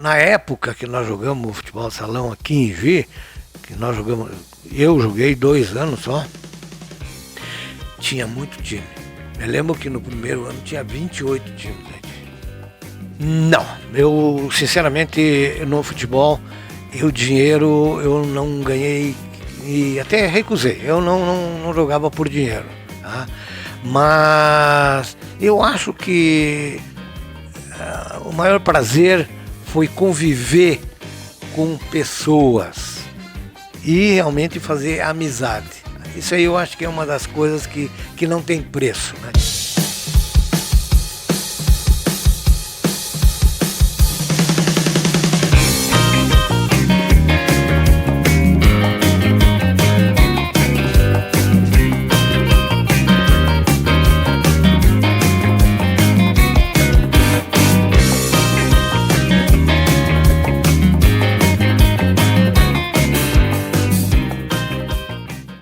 Na época que nós jogamos futebol salão aqui em Juí, eu joguei 2 anos só, tinha muito time. Eu lembro que no primeiro ano tinha 28 times. Não, eu sinceramente no futebol, o dinheiro eu não ganhei e até recusei, eu não jogava por dinheiro, tá? Mas eu acho que o maior prazer foi conviver com pessoas e realmente fazer amizade. Isso aí eu acho que é uma das coisas que não tem preço, né?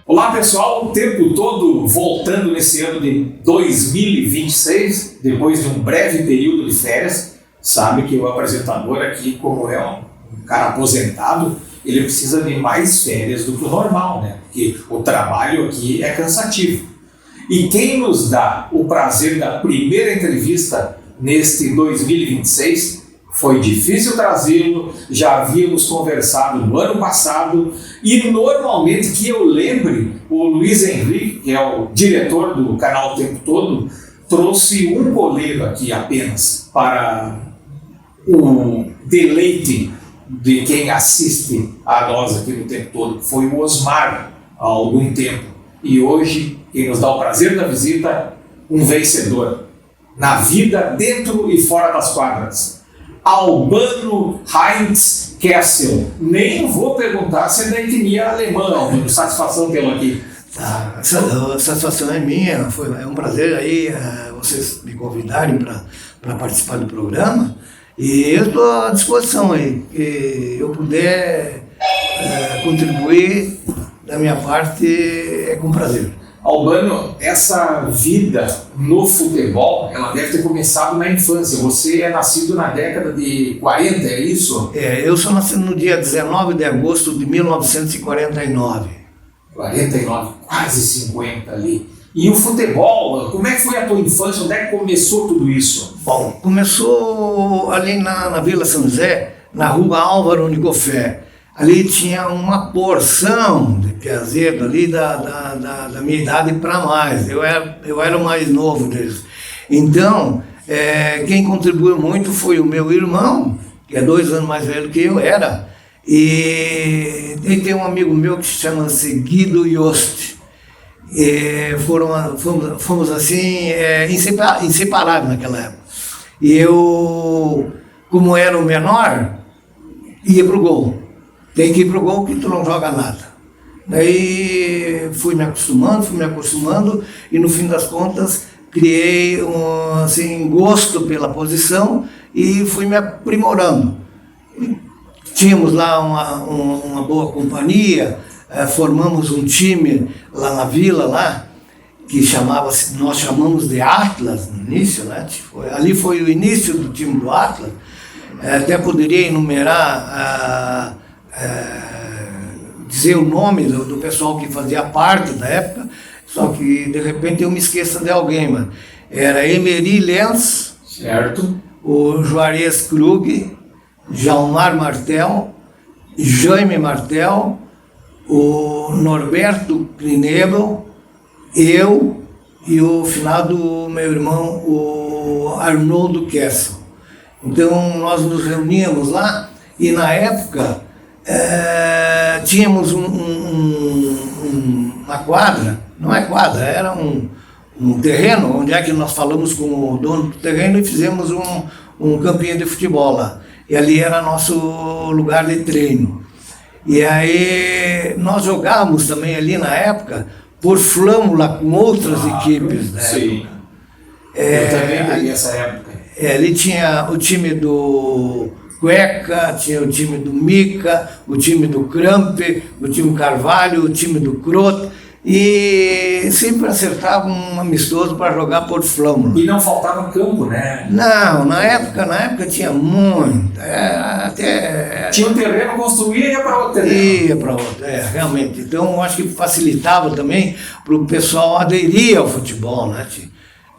Olá pessoal, o tempo todo voltando nesse ano de 2026, depois de um breve período de férias. Sabe que o apresentador aqui, como é um cara aposentado, ele precisa de mais férias do que o normal, né? Porque o trabalho aqui é cansativo. E quem nos dá o prazer da primeira entrevista neste 2026, foi difícil trazê-lo, já havíamos conversado no ano passado e normalmente que eu lembre, o Luiz Henrique, que é o diretor do canal O Tempo Todo, trouxe um goleiro aqui apenas para o deleite de quem assiste a nós aqui no Tempo Todo. Foi o Osmar há algum tempo. E hoje, quem nos dá o prazer da visita, um vencedor na vida, dentro e fora das quadras. Albano Heinz Kessel. Nem vou perguntar se é da etnia alemã, Albano. Satisfação tê-lo aqui. A satisfação é minha, é um prazer aí vocês me convidarem para participar do programa e eu estou à disposição aí, que eu puder contribuir da minha parte é com prazer. Albano, essa vida no futebol, ela deve ter começado na infância. Você é nascido na década de 40, é isso? Eu sou nascido no dia 19 de agosto de 1949. 49, quase 50 ali. E o futebol, como é que foi a tua infância? Onde é que começou tudo isso? Bom, começou ali na Vila São José, na rua Álvaro Nicofé. Ali tinha uma porção de piazeiro ali da minha idade para mais. Eu era o mais novo deles. Então, quem contribuiu muito foi o meu irmão, que é 2 anos mais velho que eu era. E tem um amigo meu que se chama-se Guido Yost. Fomos assim, inseparáveis naquela época. E eu, como era o menor, ia pro gol. Tem que ir pro gol que tu não joga nada. Daí fui me acostumando e no fim das contas criei um gosto pela posição e fui me aprimorando. Tínhamos lá uma boa companhia, formamos um time lá na vila, lá, que nós chamamos de Atlas no início, né? Ali foi o início do time do Atlas. Até poderia enumerar, dizer o nome do pessoal que fazia parte da época, só que de repente eu me esqueça de alguém, mano. Era Emery Lenz, certo, o Juarez Krug, Jalmar Martel, Jaime Martel, o Norberto Crinebel, eu e o finado meu irmão, o Arnoldo Kessel. Então nós nos reuníamos lá e na época tínhamos uma quadra, não é quadra, era um terreno, onde é que nós falamos com o dono do terreno e fizemos um campinho de futebol lá. E ali era nosso lugar de treino. E aí nós jogávamos também ali na época por flâmula com outras equipes da época. Eu também peguei essa época. Ali tinha o time do Cueca, tinha o time do Mica, o time do Crampe, o time Carvalho, o time do Croto. e sempre acertava um amistoso para jogar Porto Flâmula. E não faltava campo, né? Não, na época tinha muito. Tinha um terreno, construía e ia para outro terreno. Ia para outro, realmente. Então, eu acho que facilitava também para o pessoal aderir ao futebol, né, tio?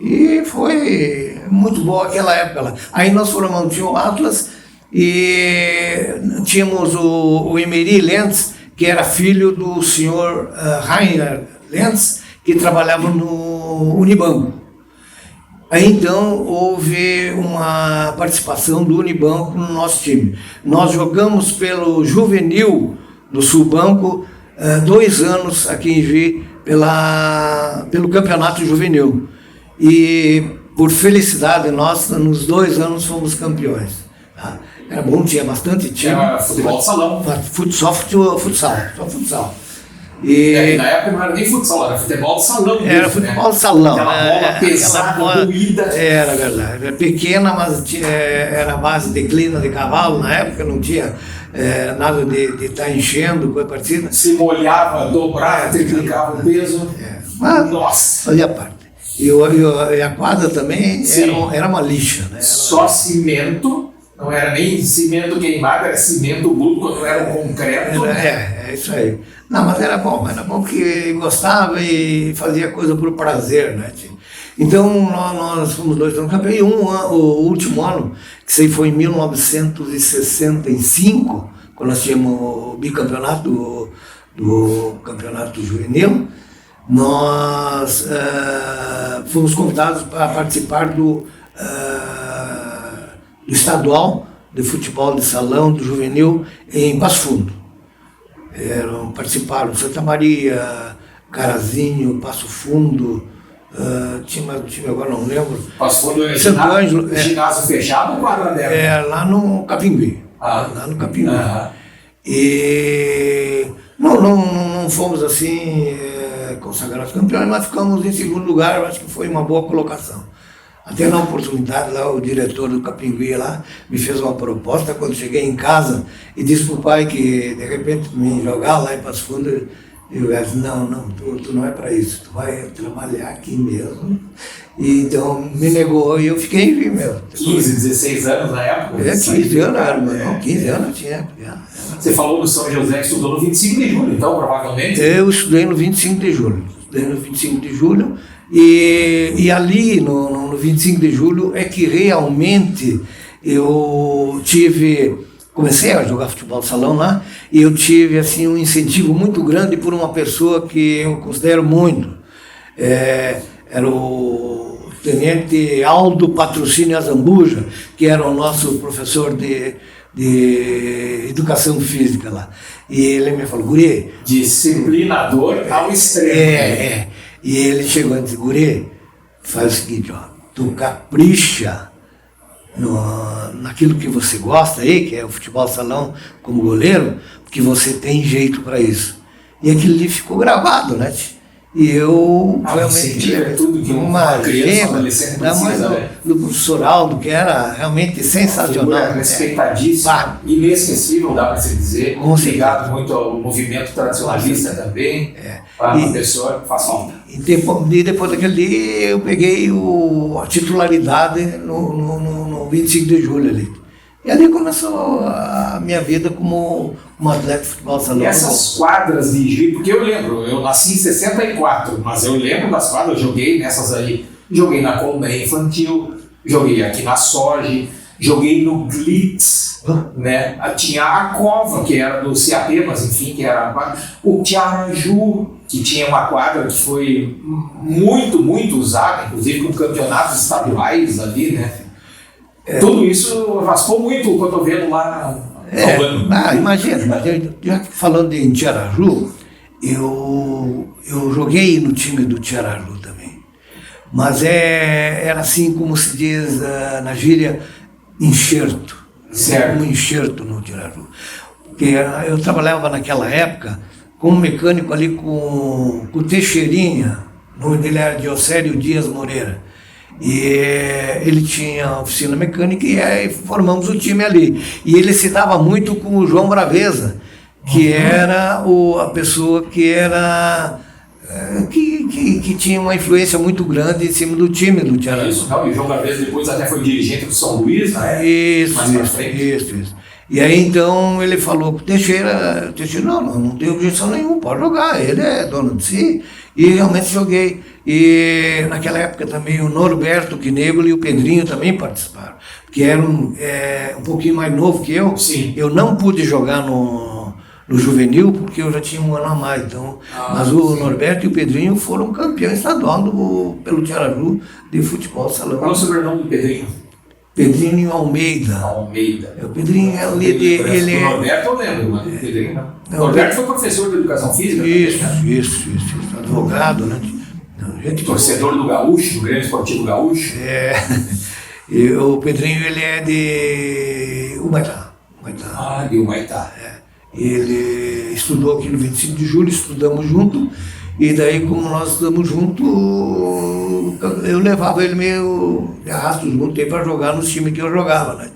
E foi muito boa aquela época lá. Aí nós formamos, tinha o Atlas e tínhamos o Emery Lentz, que era filho do senhor Rainer Lentz, que trabalhava no Unibanco. Aí então houve uma participação do Unibanco no nosso time. Nós jogamos pelo Juvenil do Sulbanco 2 anos aqui em Juí pelo campeonato juvenil. E por felicidade nossa, nos 2 anos fomos campeões. Tá? Era bom, tinha bastante time. Era futebol de salão. Só futsal. E na época não era nem futsal, era futebol de salão. Era futebol de salão. Aquela bola pesada, doída. Era verdade. Era pequena, mas era a base de clina de cavalo. Na época não tinha nada de estar enchendo com a partida. Se molhava, dobrava, triplicava o peso. Mas, nossa! Fazia parte. E a quadra também era uma lixa. Né? Só cimento. Não era nem cimento queimado, era cimento bruto, quando era um concreto. É isso aí. Não, mas era bom que gostava e fazia coisa por prazer, né, tio? Então, nós fomos 2 anos campeões, e o último ano, que isso aí foi em 1965, quando nós tínhamos o bicampeonato do campeonato juvenil, nós fomos convidados para participar do estadual de futebol de salão, do juvenil, em Passo Fundo. Participaram Santa Maria, Carazinho, Passo Fundo, tinha mais um time, agora não lembro. Passo Fundo é Santo Ângelo. Ginásio fechado ou quadra aberta? Lá no Capinguí. Lá no Capinguí. E não fomos assim consagrados campeões, mas ficamos em segundo lugar, eu acho que foi uma boa colocação. Até na oportunidade lá, o diretor do Capinguí lá me fez uma proposta quando cheguei em casa e disse pro pai que de repente me jogar lá em Passo Fundo. Eu disse, não, tu não é para isso, tu vai trabalhar aqui mesmo. E então me negou e eu fiquei em Juí mesmo. 15, 16 anos na época? 15 anos, não, 15 anos eu tinha. Você falou no São José que estudou no 25 de julho, então, provavelmente? Eu estudei no 25 de julho. E ali, no 25 de julho, é que realmente eu comecei a jogar futebol de salão lá, e eu tive assim, um incentivo muito grande por uma pessoa que eu considero muito. Era o tenente Aldo Patrocínio Azambuja, que era o nosso professor de educação física lá. E ele me falou, guri... Disciplinador ao extremo. E ele chegou e disse, guri, faz o seguinte, tu capricha naquilo que você gosta aí, que é o futebol salão como goleiro, porque você tem jeito para isso. E aquilo ali ficou gravado, né? E eu realmente... tudo que uma criança, um adolescente precisa, né? Do professor Aldo, que era realmente sensacional. Respeitadíssimo, inesquecível, dá para se dizer. Ligado muito ao movimento tradicionalista também. Para uma pessoa que faz falta. E depois daquele dia, eu peguei a titularidade no 25 de julho ali. E ali começou a minha vida como um atleta de futebol salão. E essas quadras de Juí, porque eu lembro, eu nasci em 64, mas eu lembro das quadras, eu joguei nessas aí. Joguei na Colmeia Infantil, joguei aqui na Sorge, joguei no Glitz, né? Tinha a Cova, que era do CAP, mas enfim, que era o Tiaraju, que tinha uma quadra que foi muito, muito usada, inclusive com campeonatos estaduais ali, né? Tudo isso raspou muito o cotovelo lá imagina, já que falando em Tiaraju, eu joguei no time do Tiaraju também. Mas era assim como se diz na gíria, enxerto. Certo. Um enxerto no Tiaraju. Porque eu trabalhava naquela época como mecânico ali com o Teixeirinha, o nome dele era Diocério Dias Moreira. E ele tinha oficina mecânica e aí formamos o time ali. E ele se dava muito com o João Braveza, que era a pessoa que era que tinha uma influência muito grande em cima do time do Tiaraju. Isso, não, e o João Garvez depois até foi dirigente do São Luís, né? Isso. E aí então ele falou pro Teixeira, não tem objeção nenhuma, pode jogar, ele é dono de si. E realmente joguei. E naquela época também o Norberto Quinebolo e o Pedrinho também participaram, que eram um pouquinho mais novo que eu. Sim. Eu não pude jogar no juvenil porque eu já tinha um ano a mais. Então, mas o Norberto e o Pedrinho foram campeões estadual pelo Tiaraju de futebol salão. Qual é o sobrenome do Pedrinho? Pedrinho Almeida. O Pedrinho é ali ele O Norberto eu lembro, mas o Pedrinho não. O Norberto foi professor de educação física. Isso. Advogado, né? Torcedor do Gaúcho, do Grêmio Esportivo Gaúcho. E o Pedrinho, ele é de Humaitá. De Humaitá. Ele estudou aqui no 25 de julho, estudamos junto. E daí, como nós estamos juntos, eu levava ele meio de arrasto junto para jogar nos times que eu jogava, né?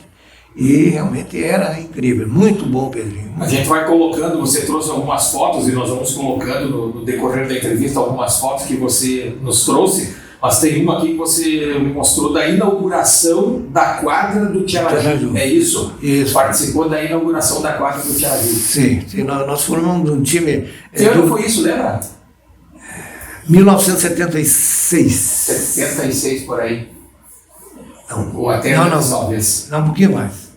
E realmente era incrível, muito bom, Pedrinho. A gente vai colocando, você trouxe algumas fotos e nós vamos colocando no decorrer da entrevista algumas fotos que você nos trouxe, mas tem uma aqui que você me mostrou da inauguração da quadra do Tiaraju. É isso? Isso. Participou da inauguração da quadra do Tiaraju. Sim, nós formamos um time... Que ano foi isso, lembra? 1976. 76 por aí. Não, ou até antes, talvez. Não, um pouquinho mais.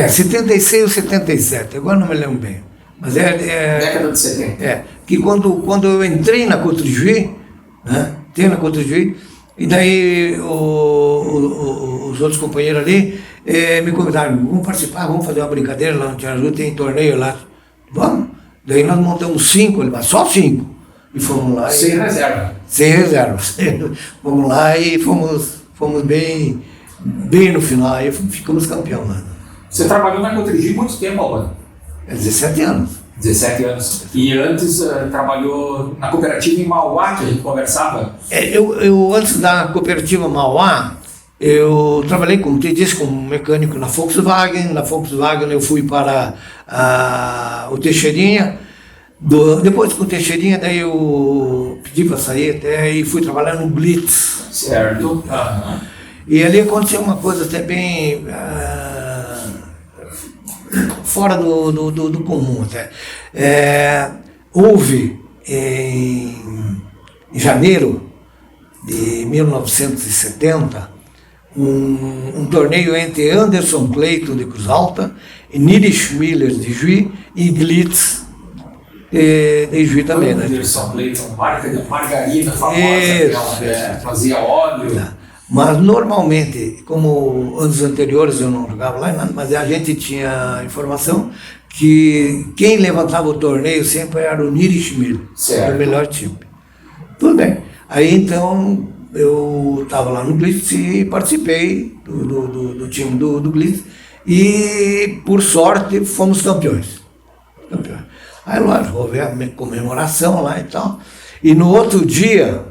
76 ou 77, agora não me lembro bem. Mas década de 70. Que quando eu entrei na Cotrigi, né? Entrei na Cotrigi, e daí os outros companheiros ali me convidaram, vamos participar, vamos fazer uma brincadeira lá no Tiaraju, tem torneio lá. Vamos. Daí nós montamos 5, mas só 5. E fomos lá. Sem reserva. Sem reservas. Fomos lá e fomos bem no final, aí ficamos campeão lá. Você trabalhou na Cotrigi muito tempo, Albano? 17 anos. 17 anos. E antes trabalhou na cooperativa em Mauá, que a gente conversava? Eu antes da cooperativa Mauá, eu trabalhei, como te disse, como mecânico na Volkswagen. Na Volkswagen eu fui para o Teixeirinha. Depois com o Teixeirinha, daí eu pedi para sair até e fui trabalhar no Blitz. Certo. E ali aconteceu uma coisa até bem fora do comum até. Houve em janeiro de 1970 um torneio entre Anderson Clayton de Cruz Alta, Nirish Miller de Juí e Glitz de Juí também, né? Anderson Clayton, marca de margarina famosa, fazia óleo. Mas normalmente, como anos anteriores eu não jogava lá, mas a gente tinha informação que quem levantava o torneio sempre era o Nirish Miller, o melhor time. Tudo bem. Aí então eu estava lá no Glitz e participei do time do Glitz e por sorte fomos campeões. Aí lógico, houve a comemoração lá e tal. E no outro dia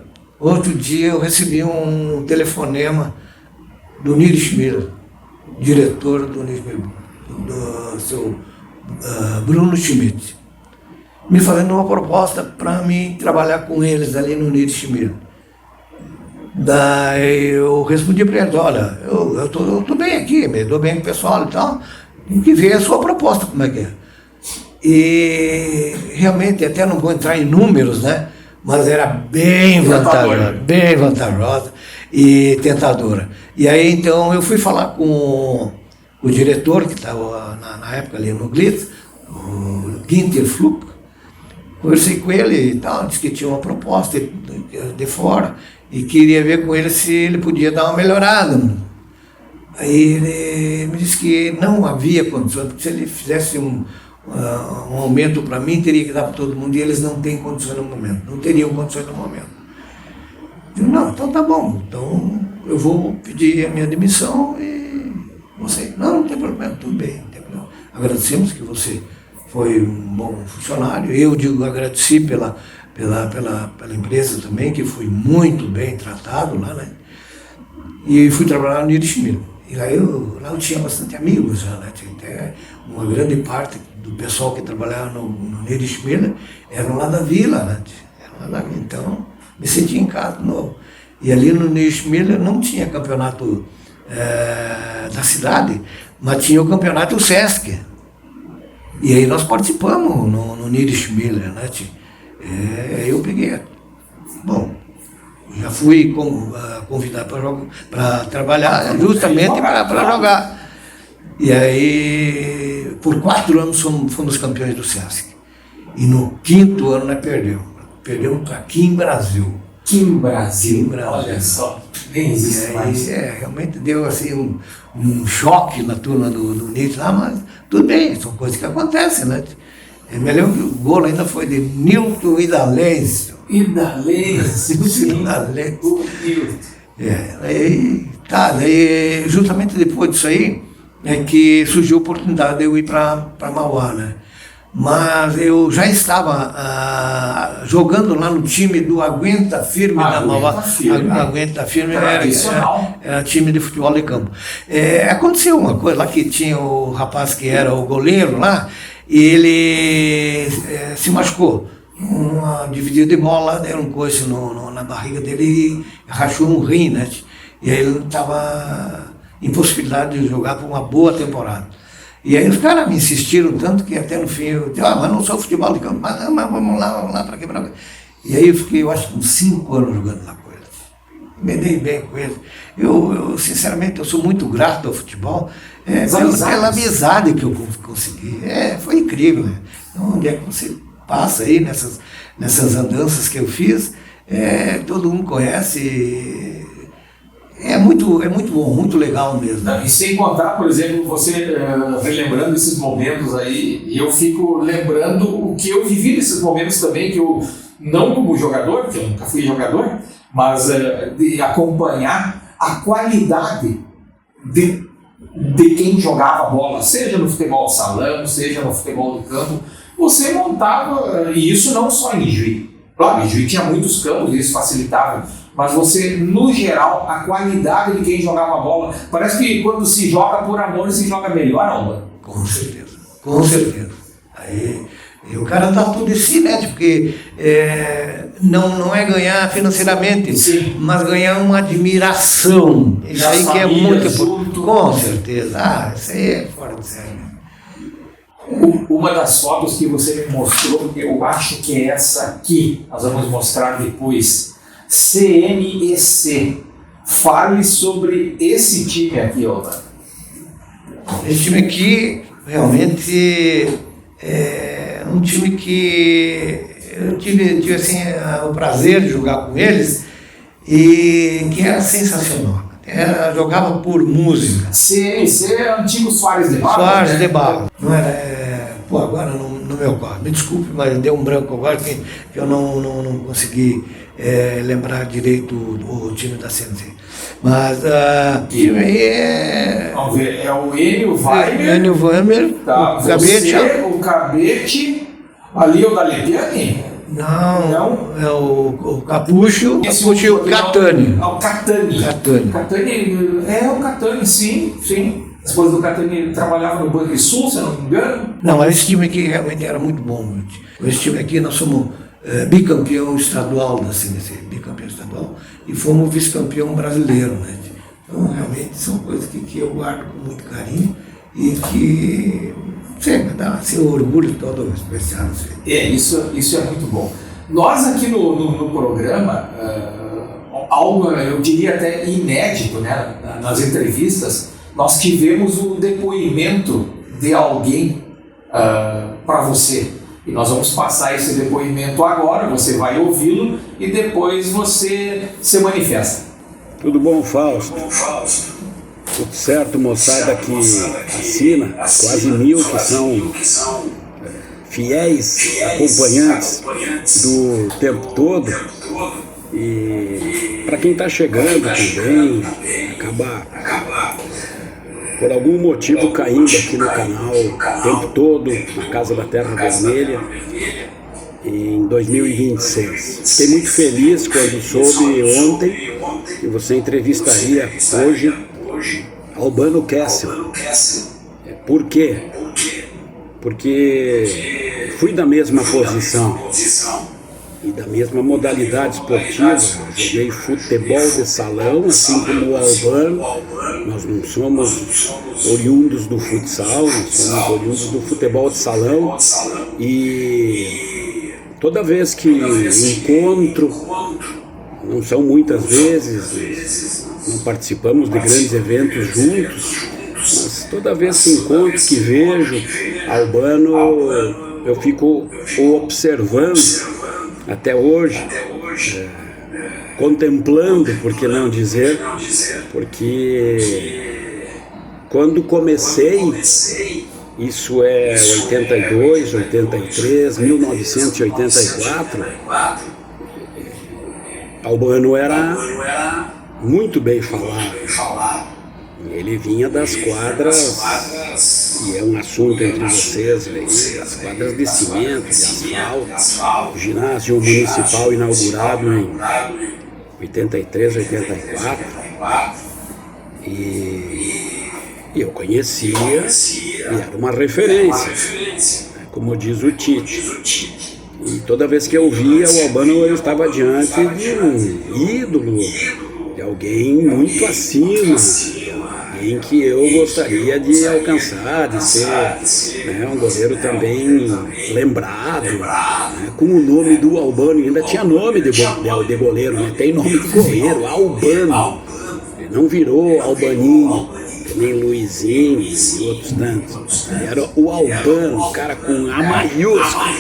eu recebi um telefonema do Nirish Miller, diretor do Nirish Miller, do seu Bruno Schmidt, me fazendo uma proposta para mim trabalhar com eles ali no Nirish Miller. Daí eu respondi para eles, olha, eu tô bem aqui, me dou bem com o pessoal e tal, tem que ver a sua proposta, como é que é. E realmente, até não vou entrar em números, né? Mas era bem vantajosa e tentadora. E aí então eu fui falar com o diretor que estava na época ali no Glitz, o Ginter Fluck. Conversei com ele e tal, disse que tinha uma proposta de fora e queria ver com ele se ele podia dar uma melhorada. Aí ele me disse que não havia condições, porque se ele fizesse um aumento para mim, teria que dar para todo mundo, e eles não têm condições no momento, não teriam condições no momento. Eu disse, não, então tá bom, então eu vou pedir a minha demissão e você, não tem problema, tudo bem, não tem problema. Agradecemos que você foi um bom funcionário, eu agradeci pela empresa também, que fui muito bem tratado lá, né? E fui trabalhar no Nirish Miller. E lá eu tinha bastante amigos já, né? Tinha até uma grande parte do pessoal que trabalhava no Nirish Miller eram lá da vila, né? Então, me senti em casa de novo. E ali no Niederschmiller não tinha campeonato da cidade, mas tinha o campeonato Sesc. E aí nós participamos no Niederschmiller, né? Aí eu peguei. Bom, já fui convidado para trabalhar justamente para jogar. E aí, por 4 anos fomos campeões do Sesc. E no 5º ano nós perdemos para Kim Brasil. Kim Brasil, olha só, nem existe mais. Realmente deu assim um choque na turma do Nietzsche lá, mas tudo bem, são coisas que acontecem, né? Eu me lembro que o gol ainda foi de Nilton Idalêncio. Sim. Daí justamente depois disso aí é que surgiu a oportunidade de eu ir para Mauá, né? Mas eu já estava jogando lá no time do Aguenta Firme da Mauá. Aguenta Firme era time de futebol de campo. Aconteceu uma coisa lá que tinha o rapaz que era o goleiro lá, e ele se machucou. Uma dividida de bola, deram um coice na barriga dele e rachou um rim, né? E aí ele estava impossibilidade de jogar por uma boa temporada. E aí os caras me insistiram tanto que até no fim eu disse, mas não sou futebol de campo, mas vamos lá para quebrar. E aí eu fiquei, eu acho que uns 5 anos jogando lá com eles. Me dei bem com eles. Eu sinceramente, eu sou muito grato ao futebol pela amizade que eu consegui. Foi incrível. Né? Então, onde é que você passa aí nessas andanças que eu fiz, todo mundo conhece. É muito bom, muito legal mesmo. Não, e sem contar, por exemplo, você relembrando esses momentos aí, eu fico lembrando o que eu vivi nesses momentos também, que eu, não como jogador, porque eu nunca fui jogador, mas de acompanhar a qualidade de quem jogava bola, seja no futebol salão, seja no futebol do campo. Você montava, e isso não só em Juí. Claro, em Juí tinha muitos campos, isso facilitava. Mas você, no geral, a qualidade de quem jogava bola, parece que quando se joga por amor, se joga melhor, Alba. Com certeza. Aí, e o cara dá tudo de si, né? Porque não é ganhar financeiramente, sim, mas ganhar uma admiração. Isso aí que é muito importante. Com certeza. Isso aí é fora de série. Uma das fotos que você me mostrou, eu acho que é essa aqui, nós vamos mostrar depois. CNEC. Fale sobre esse time aqui, Alba. Esse time aqui realmente é um time que eu tive assim, o prazer de jogar com eles e que era sensacional. Jogava por música. CNC é antigo Soares de Barro. Soares de Barro. Não era, agora no meu corpo. Me desculpe, mas deu um branco agora que eu não consegui lembrar direito o time da CNC. Mas o time aí Vamos ver, é o Enio Weimer. Enio Weimer, tá, o Cabete, ali o da Lepiane. Não, é o Capucho e o Catani. O Catani. É o Catani, sim. A esposa do Catani trabalhava no Banco Sul, se eu não me engano. Não, mas esse time aqui realmente era muito bom. Esse time aqui nós somos bicampeão estadual da CNC, bicampeão estadual, e fomos vice-campeão brasileiro, né? Então realmente são coisas que eu guardo com muito carinho e que sempre dá seu orgulho todo especial. Isso é muito bom. Nós aqui no programa, algo eu diria até inédito, né? Nas entrevistas, nós tivemos um depoimento de alguém para você. E nós vamos passar esse depoimento agora, você vai ouvi-lo e depois você se manifesta. Tudo bom, Fausto? Tudo certo, moçada que assina, quase 1000 que são fiéis acompanhantes do tempo todo. E para quem está chegando também, acaba por algum motivo caindo aqui no canal o tempo todo, na Casa da Terra Vermelha, em 2026. Fiquei muito feliz quando soube ontem que você entrevistaria hoje Albano Kessel. Por quê? Porque fui da mesma posição. E da mesma modalidade esportiva, joguei futebol de salão, assim como o Albano. Nós não somos oriundos do futsal, nós somos oriundos do futebol de salão. E toda vez que encontro, não são muitas vezes, não participamos de grandes eventos juntos, mas toda vez que encontro, que vejo Albano, eu fico observando até hoje, contemplando, por que não dizer, porque quando comecei, isso é 82, 83, 1984, Albano era muito bem falado. Ele vinha das quadras, e é um assunto entre vocês aí, das quadras de cimento, de asfalto, o ginásio municipal inaugurado em 83, 84, e eu conhecia, e era uma referência, como diz o Tite. E toda vez que eu via o Albano, eu estava diante de um ídolo, de alguém muito acima, em que eu gostaria de alcançar, de ser, né, um goleiro também lembrado, né, com o nome do Albano. Ainda tinha nome de goleiro, né? Tem nome de goleiro, Albano. Ele não virou Albaninho, nem Luizinho e outros tantos. Ele era o Albano, o cara com A maiúsculo.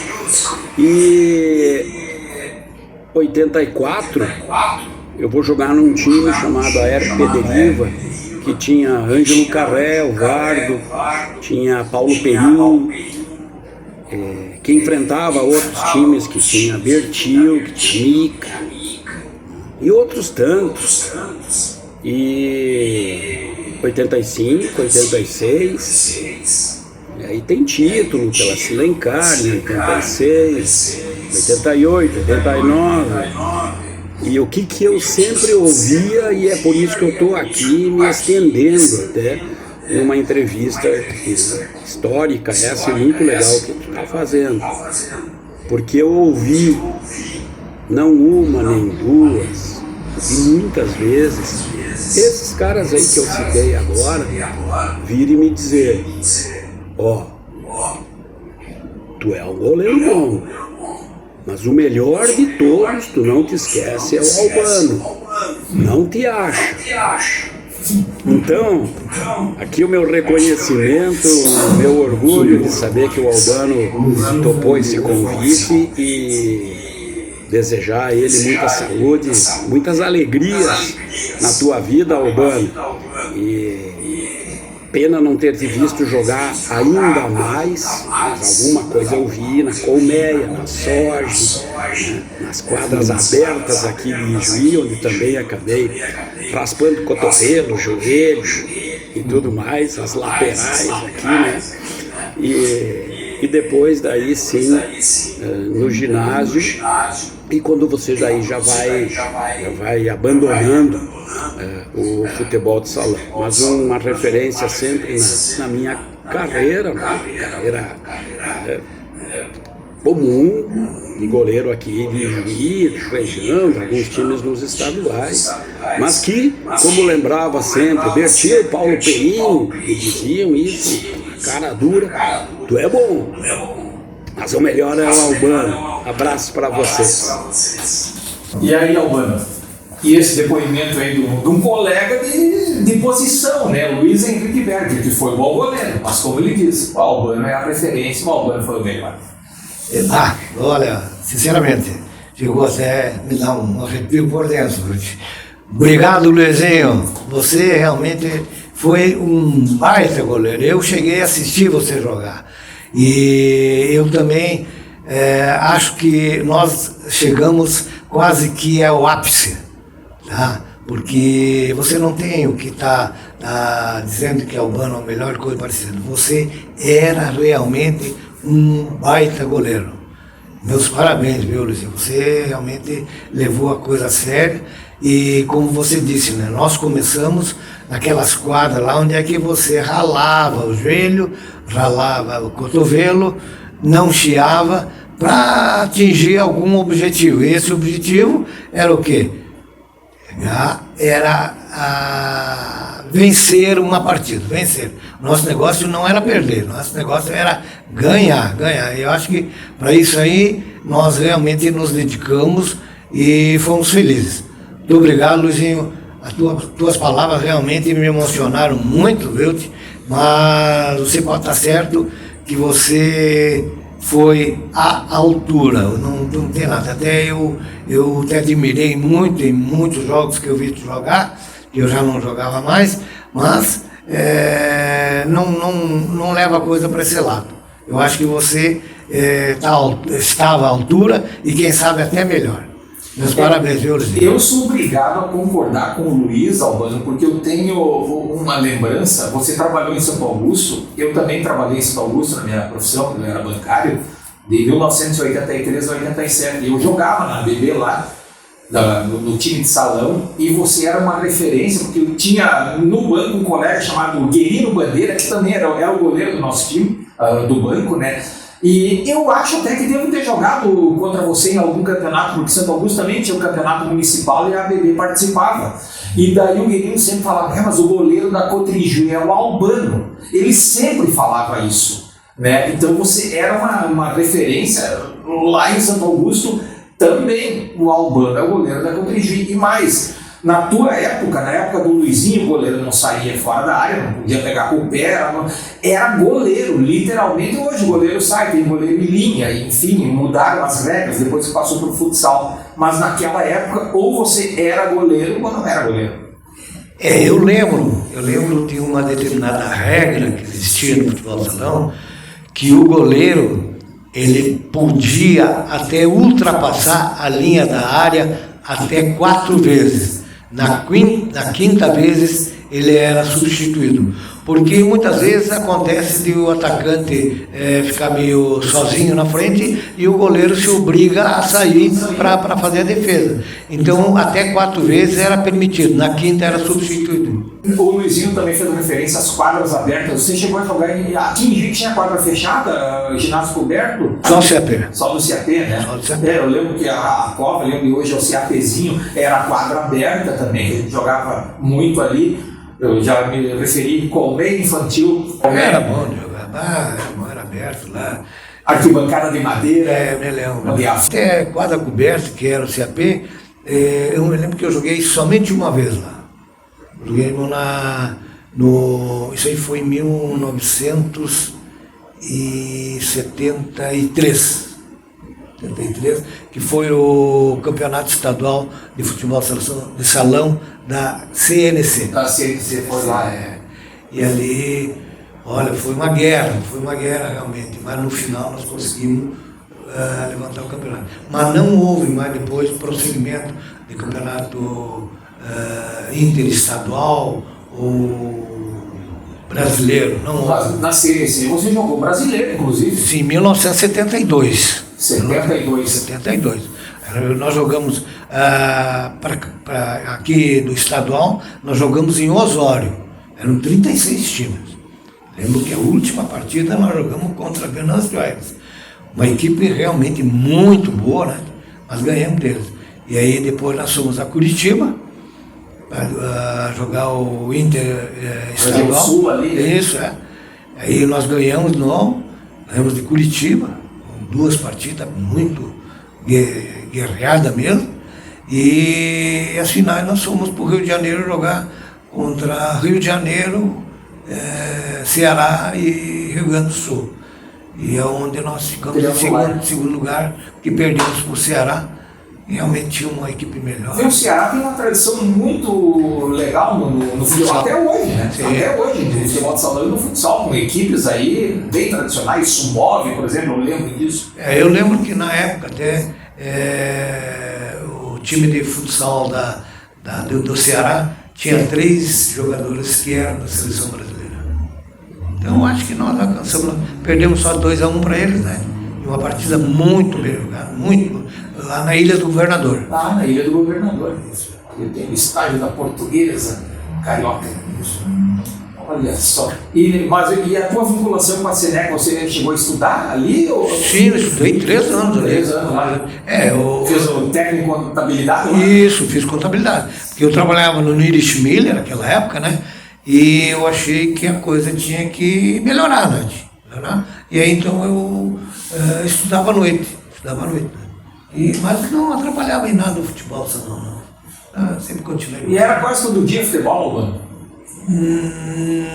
E 84, eu vou jogar num time chamado Aéreo Pederiva, que tinha Ângelo Carré, o Vardo, tinha Paulo Perim, que enfrentava outros times, que tinha Bertil, que tinha Mica, e outros tantos. E 85, 86, e aí tem título pela Silencar, em 86, 88, 89. E o que eu sempre ouvia, e é por isso que eu estou aqui me estendendo até numa entrevista histórica, essa é muito legal que tu está fazendo, porque eu ouvi não uma nem duas, e muitas vezes esses caras aí que eu citei agora virem me dizer: ó, tu é um goleiro bom, mas o melhor de todos, tu não te esquece, é o Albano. Não te acha. Então, aqui o meu reconhecimento, o meu orgulho de saber que o Albano topou esse convite e desejar a ele muita saúde, muitas alegrias na tua vida, Albano. E pena não ter te visto jogar ainda mais, mas alguma coisa eu vi na colmeia, na Sorge, nas quadras abertas aqui de Juí, onde também acabei raspando cotovelo, joelho e tudo mais, as laterais aqui, né? E depois daí sim, no ginásio, e quando você daí já vai abandonando o futebol de salão, mas uma referência sempre na minha carreira, carreira comum de goleiro aqui de Juí, de região, de alguns times nos estaduais, mas que, como lembrava sempre Bertil, Paulo Perim, que diziam isso, cara dura, tu é bom, mas o melhor é o Albano. Abraço para vocês. E aí, Albano, e esse depoimento aí de um colega de posição, né? O Luiz Henrique Berger, que foi bom goleiro, mas como ele disse, o Albano é a referência, o Albano foi o melhor. Olha, sinceramente, chegou até me dar um arrepio por dentro. Obrigado, Luizinho, você realmente foi um baita goleiro. Eu cheguei a assistir você jogar. E eu também acho que nós chegamos quase que ao ápice, tá? Porque você não tem o que tá dizendo que Albano é o melhor, coisa parecida. Você era realmente um baita goleiro. Meus parabéns, viu, Luizinho? Você realmente levou a coisa a sério. E como você disse, né, nós começamos naquelas quadras lá onde é que você ralava o joelho, ralava o cotovelo, não chiava, para atingir algum objetivo. E esse objetivo era o quê? Era vencer uma partida, vencer. Nosso negócio não era perder, nosso negócio era ganhar. Eu acho que para isso aí nós realmente nos dedicamos e fomos felizes. Muito obrigado, Luizinho. As tuas palavras realmente me emocionaram muito, viu? Mas você pode estar certo que você foi à altura, não tem nada. Até eu te admirei muito em muitos jogos que eu vi tu jogar, que eu já não jogava mais, mas não leva a coisa para esse lado. Eu acho que você estava à altura e quem sabe até melhor. Meus parabéns, viu, Luiz? Eu sou obrigado a concordar com o Luiz, Albano, porque eu tenho uma lembrança. Você trabalhou em Santo Augusto, eu também trabalhei em Santo Augusto na minha profissão, eu era bancário, de 1983 a 87. Eu jogava na ABB lá, no time de salão, e você era uma referência, porque eu tinha no banco um colega chamado Guerino Bandeira, que também era o goleiro do nosso time, do banco, né? E eu acho até que devo ter jogado contra você em algum campeonato, porque Santo Augusto também tinha um campeonato municipal e a ABB participava. E daí o Guerino sempre falava, mas o goleiro da Cotriju é o Albano. Ele sempre falava isso, né? Então você era uma referência lá em Santo Augusto também. O Albano é o goleiro da Cotriju. E mais, na tua época, na época do Luizinho, o goleiro não saía fora da área, não podia pegar com o pé, era goleiro, literalmente. Hoje o goleiro sai, tem goleiro em linha, enfim, mudaram as regras depois que passou para o futsal. Mas naquela época, ou você era goleiro ou não era goleiro. Eu lembro de uma determinada regra que existia no futebol salão, que o goleiro ele podia até ultrapassar a linha da área até 4 vezes. Na quinta vez ele era substituído, porque muitas vezes acontece de o atacante ficar meio sozinho na frente e o goleiro se obriga a sair para fazer a defesa. Então até 4 vezes era permitido, na quinta era substituído. O Luizinho também fez referência às quadras abertas. Você chegou a jogar aqui em Jique, tinha quadra fechada, ginásio coberto? Só o CAP. Só no CAP, né? Só no CAP. Eu lembro que a Cova, lembro que hoje é o CAPzinho, era a quadra aberta também, que a gente jogava muito ali. Eu já me referi com meio infantil. Era bom de jogar, era aberto lá. Arquibancada de madeira. Me lembro. Até quadra coberta, que era o CAP, eu me lembro que eu joguei somente uma vez lá. Joguei isso aí foi em 1973, que foi o campeonato estadual de futebol de salão da CNC. Da CNC foi lá, E ali, olha, foi uma guerra realmente, mas no final nós conseguimos levantar o campeonato. Mas não houve mais depois prosseguimento de campeonato interestadual ou brasileiro, não houve. Na CNC você jogou brasileiro, inclusive? Sim, em 1972. 72. Nós jogamos aqui do estadual, nós jogamos em Osório. Eram 36 times. Lembro que a última partida nós jogamos contra Venâncio Aires. Uma equipe realmente muito boa, né? Mas ganhamos deles. E aí depois nós fomos a Curitiba para jogar o Inter estadual. O Sul ali. Isso, Aí nós ganhamos de Curitiba, com 2 partidas muito guerreadas mesmo. E as finais nós fomos para o Rio de Janeiro jogar contra Rio de Janeiro, Ceará e Rio Grande do Sul. E é onde nós ficamos em segundo lugar, que perdemos para o Ceará. Realmente tinha uma equipe melhor. O Ceará tem uma tradição muito legal no futebol, até hoje, né? Sim. Até hoje, no futebol de salão e no futsal, com equipes aí bem tradicionais, Sumove, por exemplo, eu lembro disso. Eu lembro que na época até o time de futsal do Ceará tinha 3 jogadores que eram da seleção brasileira. Então acho que nós alcançamos, perdemos só 2-1 para eles, né? E uma partida muito bem jogada, lá na Ilha do Governador. Lá na Ilha do Governador, isso. Eu tenho o estádio da Portuguesa, Carioca. Isso. Olha só. E a tua vinculação com a Senec, você chegou a estudar ali? Ou... Sim, eu estudei 3 anos ali. 3 anos lá. Fez o técnico em contabilidade lá? Isso, fiz contabilidade. Porque eu trabalhava no Nierisch Miller naquela época, né? E eu achei que a coisa tinha que melhorar, né? E aí então eu estudava à noite. Mas não atrapalhava em nada o futebol, não. Sempre continuei. E era quase todo dia futebol, mano?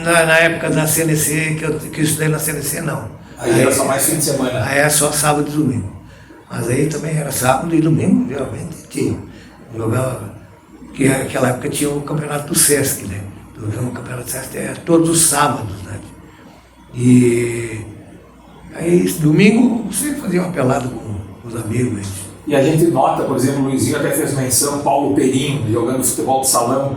Na época da CNC, que eu estudei na CNC, não. Aí era só mais fim de semana? Aí era só sábado e domingo. Mas aí também era sábado e domingo, geralmente tinha. Jogava, porque naquela época tinha o campeonato do Sesc, né? O campeonato do Sesc era todos os sábados, né? E aí domingo sempre fazia uma pelada com os amigos. Né? E a gente nota, por exemplo, o Luizinho até fez menção, Paulo Perim, jogando futebol de salão,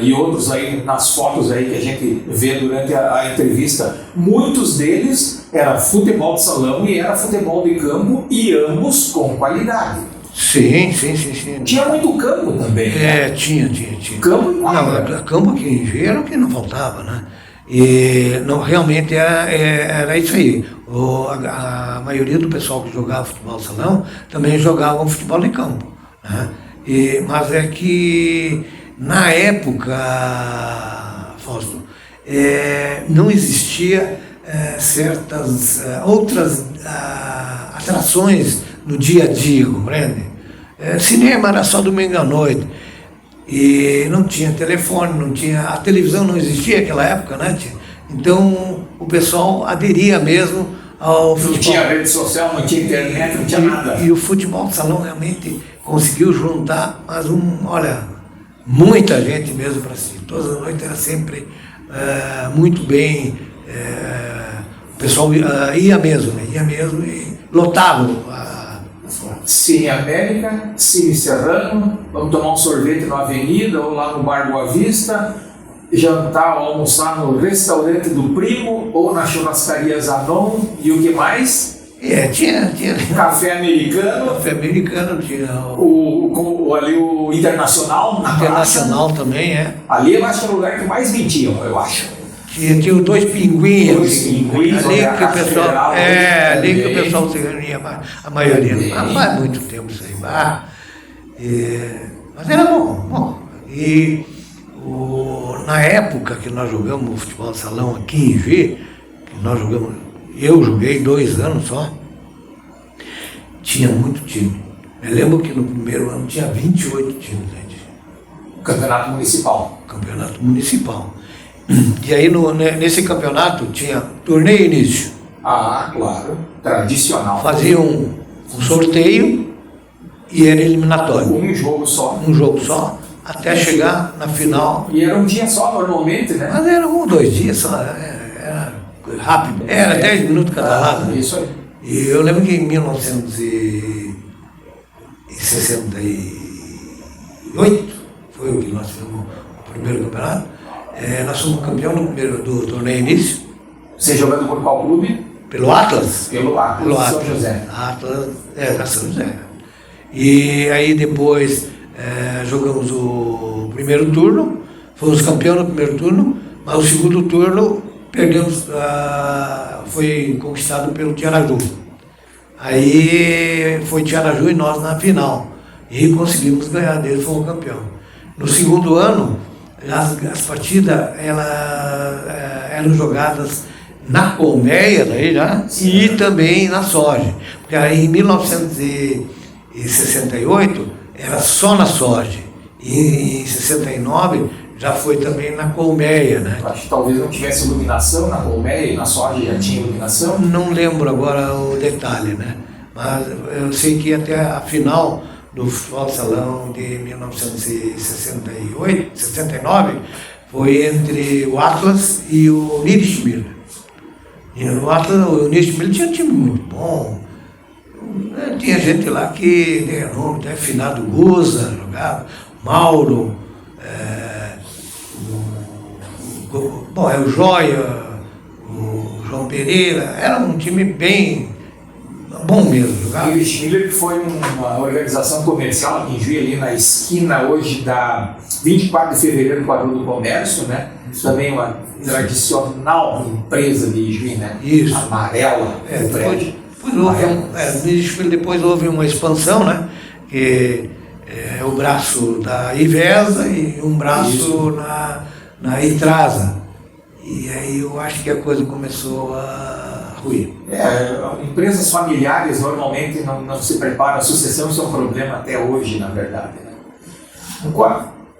e outros aí nas fotos aí que a gente vê durante a entrevista, muitos deles era futebol de salão e era futebol de campo, e ambos com qualidade. Sim. Tinha muito campo também. Né? Tinha. Campo e não, campo aqui em Juí era o que não faltava, né? E não, realmente era isso aí. A maioria do pessoal que jogava futebol de salão também jogava futebol de campo. Né? Mas é que na época, Fausto, não existia certas outras atrações no dia a dia, compreende? Cinema era só domingo à noite. E não tinha telefone, a televisão não existia naquela época, né? Então o pessoal aderia mesmo ao futebol. Não tinha rede social, não tinha internet, não tinha nada. E o futebol de salão realmente conseguiu juntar, muita gente mesmo para assistir. Todas as noites era sempre muito bem, o pessoal ia mesmo e lotava. Cine América, Cine Serrano, vamos tomar um sorvete na Avenida ou lá no Bar Boa Vista, jantar ou almoçar no restaurante do primo ou na churrascaria Zanon, e o que mais? Tinha. Café americano. Tinha. Ali o Internacional. Internacional também, Ali eu acho que é o lugar que mais vendiam, eu acho. Tinha os dois pinguins. Ali que o pessoal. Ali que o pessoal se reunia, a maioria. Mas faz muito tempo isso aí. Mas era bom. E na época que nós jogamos futebol de salão aqui em Juí, eu joguei 2 anos só, tinha muito time. Eu lembro que no primeiro ano tinha 28 times, gente. Campeonato Municipal. E aí nesse campeonato tinha torneio início. Ah, claro. Tradicional. Fazia um sorteio e era eliminatório. Um jogo só. Até chegar na final. E era um dia só normalmente, né? Mas era 1 ou 2 dias só. Era rápido. Era 10 minutos cada lado. Né? Isso aí. E eu lembro que em 1968 foi o que nós fizemos o primeiro campeonato. Nós somos campeão do torneio início. Você jogando por qual clube? Pelo Atlas. Pelo Atlas. São José. Atlas, da São José. E aí depois jogamos o primeiro turno, fomos campeão no primeiro turno, mas o segundo turno perdemos, foi conquistado pelo Tiaraju. Aí foi Tiaraju e nós na final. E conseguimos ganhar dele, fomos campeão. No segundo ano, as partidas eram jogadas na colmeia daí já, e também na soja. Porque aí em 1968 era só na soja. E em 69 já foi também na colmeia, né? Acho que talvez não tivesse iluminação na colmeia e na soja já tinha iluminação. Não lembro agora o detalhe, né? Mas eu sei que até a final do futebol de salão de 1968, 69, foi entre o Atlas e o Nierisch Miller. E o Nierisch Miller tinha um time muito bom. Tinha gente lá que deu nome, até finado Guza, jogava, Mauro, o Joia, o João Pereira, era um time bem bom mesmo. O Nierisch Miller foi uma organização comercial aqui em Juí, ali na esquina hoje da 24 de fevereiro com a Rua do Comércio, né? Isso também é uma tradicional empresa de Ijuí, né? Isso. Amarela, o prédio. Depois houve uma expansão, né? Que é o braço da Ivesa e um braço na Itrasa. E aí eu acho que a coisa começou a ruir. Empresas familiares normalmente não se preparam, a sucessão isso é um problema até hoje, na verdade. Né?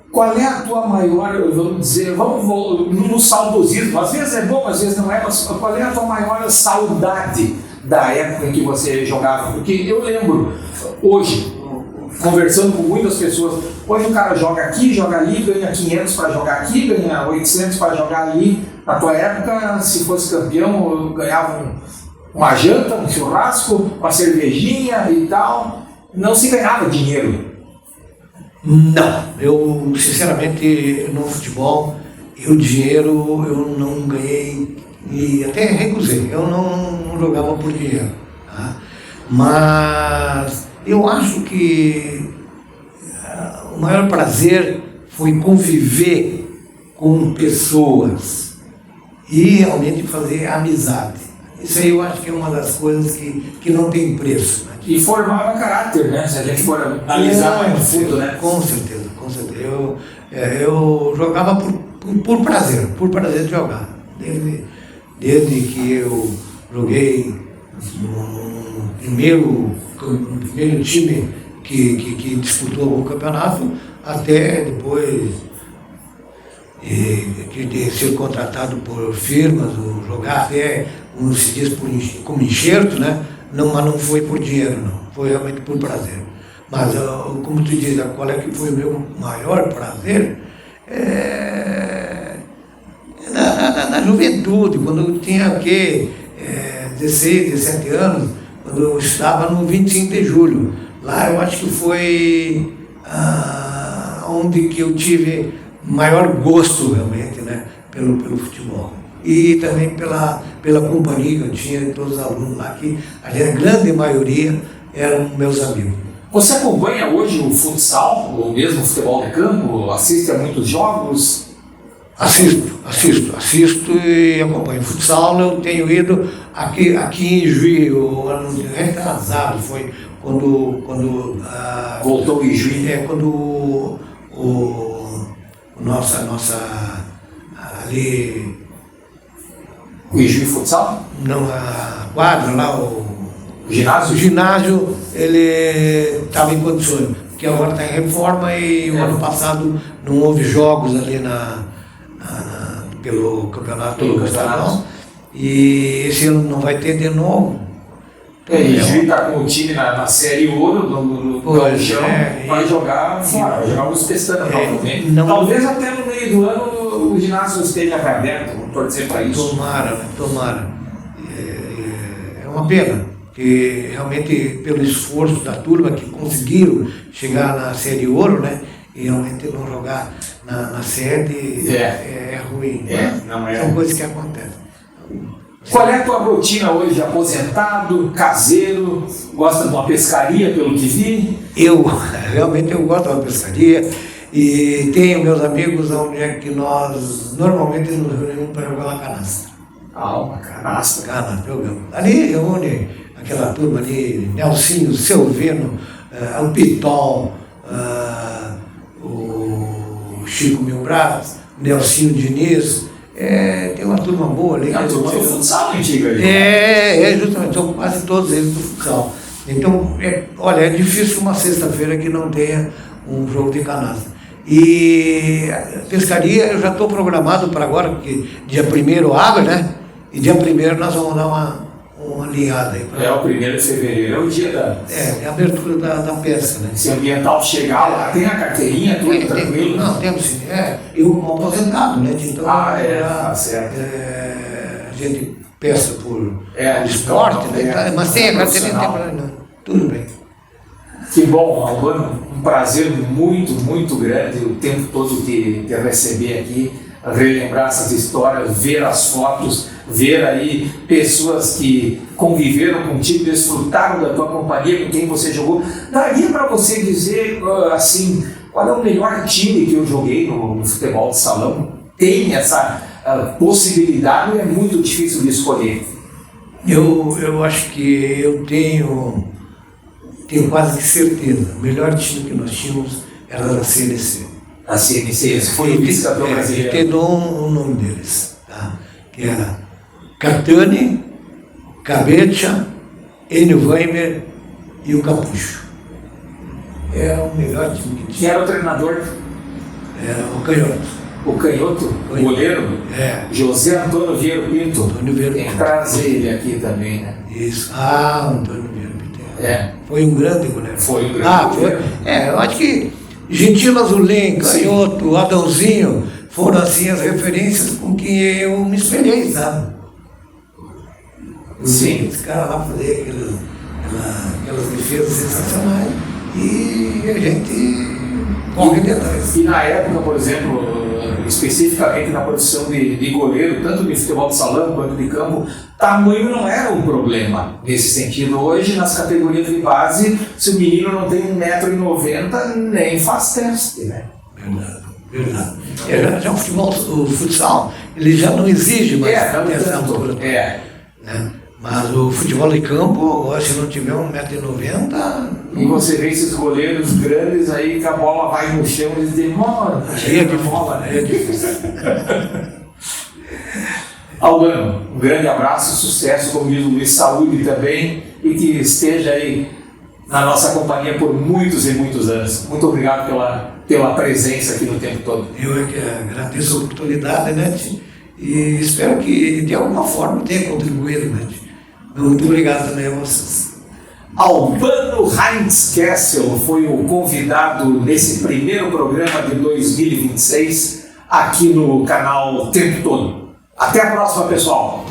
Qual é a tua maior, vamos dizer, vamos no saudosismo, às vezes é bom, às vezes não é, mas qual é a tua maior saudade da época em que você jogava? Porque eu lembro, hoje, conversando com muitas pessoas, hoje o cara joga aqui, joga ali, ganha 500 para jogar aqui, ganha 800 para jogar ali. Na tua época, se fosse campeão, eu ganhava uma janta, um churrasco, uma cervejinha e tal. Não se ganhava dinheiro. Não, eu sinceramente no futebol, dinheiro eu não ganhei e até recusei, eu não jogava por dinheiro. Tá? Mas eu acho que o maior prazer foi conviver com pessoas e realmente fazer amizade. Isso aí eu acho que é uma das coisas que não tem preço. Né? E formava caráter, né? Se a gente for analisar mais no fundo, né? Com certeza. Eu jogava por prazer de jogar. Desde que eu joguei no primeiro time que disputou o campeonato, até depois de ser contratado por firmas, ou jogar até, como se diz, como enxerto, né? Mas não foi por dinheiro, não. Foi realmente por prazer. Mas, como tu diz, qual é que foi o meu maior prazer? Na juventude, quando eu tinha 16, 17 anos, quando eu estava no 25 de julho. Lá eu acho que foi onde que eu tive maior gosto realmente, né, pelo futebol. E também pela companhia que eu tinha de todos os alunos lá, que a grande maioria eram meus amigos. Você acompanha hoje o futsal, ou mesmo o futebol de campo? Assiste a muitos jogos? Assisto e acompanho. Futsal eu tenho ido aqui em Ijuí, o ano retrasado, foi quando voltou em Ijuí. Quando nossa ali... O Ijuí Futsal? Não, a quadra lá, o ginásio, ele estava em condições, porque agora está em reforma e o ano passado não houve jogos ali pelo campeonato estadual, e esse ano não vai ter de novo. Ijuí está com o time na Série Ouro, no Gauchão, vai jogar fora, vai jogar os Pestana, provavelmente. Talvez até no meio do ano o ginásio esteja aberto, vou torcer para isso. Tomara. É uma pena, porque realmente pelo esforço da turma que conseguiram chegar na Série Ouro, né? E realmente não jogar na sede é ruim. São coisas que acontecem. Qual é a tua rotina hoje? Aposentado, caseiro, gosta de uma pescaria, pelo que vi? Realmente eu gosto de uma pescaria e tenho meus amigos onde é que nós normalmente nos reunimos para jogar uma canastra. Uma canastra. Canastra, jogamos. Ali reúne aquela turma ali, Nelsinho, Silvino, o Pitol, o Chico Milbraz, Nelsinho Diniz. Tem uma turma boa ali. É a turma do futsal antiga ali. Justamente, são quase todos eles do futsal. Então, é difícil uma sexta-feira que não tenha um jogo de canastra. E a pescaria eu já estou programado para agora, porque dia 1º abre, né? E dia 1º nós vamos dar uma alinhada aí. O 1º de fevereiro, é o dia da... É a abertura da pesca, né? Se o ambiental chegar lá, tem a carteirinha, tudo tranquilo? Não, temos sim. Eu como aposentado, né? Então, tá certo. A gente pesca por esporte, né? Mas tem a carteirinha, não tem problema, não. Tudo bem. Que bom, Albano, um prazer muito, muito grande o tempo todo te receber aqui, relembrar essas histórias, ver as fotos, ver aí pessoas que conviveram contigo, desfrutaram da tua companhia, com quem você jogou. Daria para você dizer, assim, qual é o melhor time que eu joguei no futebol de salão? tem essa possibilidade ou é muito difícil de escolher? Eu acho que eu tenho quase certeza. O melhor time que nós tínhamos era da CNC. A CNC, esse foi o vice-campeão brasileiro. Eu te dou o nome deles, tá? Que era Catani, Cabecha, Enio Weimer e o Capucho. Era o melhor time que Quem tinha. era o treinador? Era o Canhoto. O Canhoto, o goleiro? É. José Antônio Vieira Pinto. Antônio Vieira Tem que Pinto. trazer ele aqui também, né? Isso. Antônio Vieira Pinto. É. Foi um grande goleiro. Foi um grande foi. goleiro. Eu acho que Gentilo Azulim, Canhoto, Adãozinho foram assim as referências com que eu me espelhei, sabe? Sim. Os caras lá fazer aquelas defesas sensacionais e a gente corre detrás. E na época, por exemplo, especificamente na posição de goleiro, tanto de futebol de salão quanto de campo, tamanho não era um problema nesse sentido. Hoje, nas categorias de base, se o menino não tem 1,90 m, nem faz teste, né? Verdade. Já o futsal, ele já não exige mais essa altura. É. Né? Mas o futebol de campo, se não tiver 1,90 m... E você vê esses goleiros grandes aí que a bola vai no chão e eles demoram. Aí é difícil. É difícil. Albano, um grande abraço, sucesso, como diz o Luiz, saúde também, e que esteja aí na nossa companhia por muitos e muitos anos. Muito obrigado pela presença aqui no tempo todo. Eu é que agradeço a oportunidade, né? E espero que de alguma forma tenha contribuído, né? Muito obrigado também a vocês. Albano Heinz Kessel foi o convidado nesse primeiro programa de 2026 aqui no canal Tempo Todo. Até a próxima, pessoal!